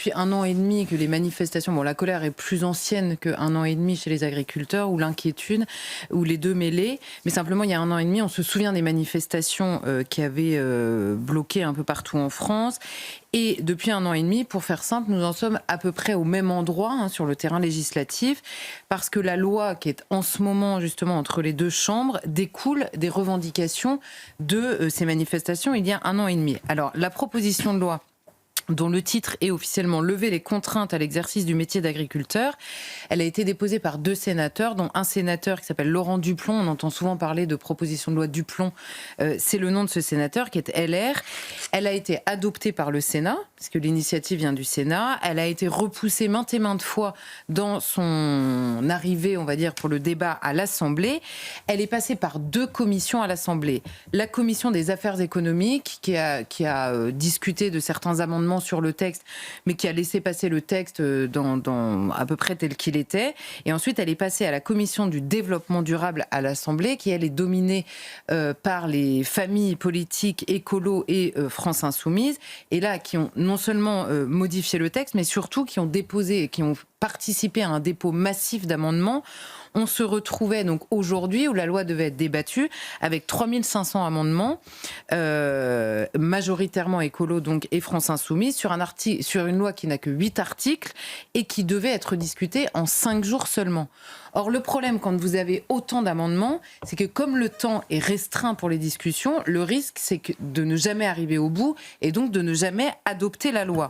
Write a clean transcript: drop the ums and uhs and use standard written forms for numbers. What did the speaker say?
depuis 1 an et demi que les manifestations, bon, la colère est plus ancienne qu'un an et demi chez les agriculteurs, ou l'inquiétude, ou les deux mêlés. Mais simplement, il y a 1 an et demi, on se souvient des manifestations qui avaient bloqué un peu partout en France. Et depuis 1 an et demi, pour faire simple, nous en sommes à peu près au même endroit sur le terrain législatif, parce que la loi qui est en ce moment justement entre les deux chambres découle des revendications de ces manifestations il y a 1 an et demi. Alors la proposition de loi dont le titre est officiellement lever les contraintes à l'exercice du métier d'agriculteur. Elle a été déposée par 2 sénateurs, dont un sénateur qui s'appelle Laurent Duplon. On entend souvent parler de proposition de loi Duplon. C'est le nom de ce sénateur qui est LR. Elle a été adoptée par le Sénat, puisque l'initiative vient du Sénat. Elle a été repoussée maintes et maintes fois dans son arrivée, on va dire, pour le débat à l'Assemblée. Elle est passée par 2 commissions à l'Assemblée. La commission des affaires économiques, qui a discuté de certains amendements sur le texte, mais qui a laissé passer le texte dans à peu près tel qu'il était. Et ensuite, elle est passée à la commission du développement durable à l'Assemblée, qui, elle, est dominée par les familles politiques écolo et France Insoumise. Et là, qui ont non seulement modifié le texte, mais surtout qui ont déposé, qui ont participé à un dépôt massif d'amendements. On se retrouvait donc aujourd'hui, où la loi devait être débattue, avec 3500 amendements, majoritairement écolo donc, et France Insoumise, sur une loi qui n'a que 8 articles et qui devait être discutée en 5 jours seulement. Or, le problème, quand vous avez autant d'amendements, c'est que comme le temps est restreint pour les discussions, le risque, c'est de ne jamais arriver au bout et donc de ne jamais adopter la loi.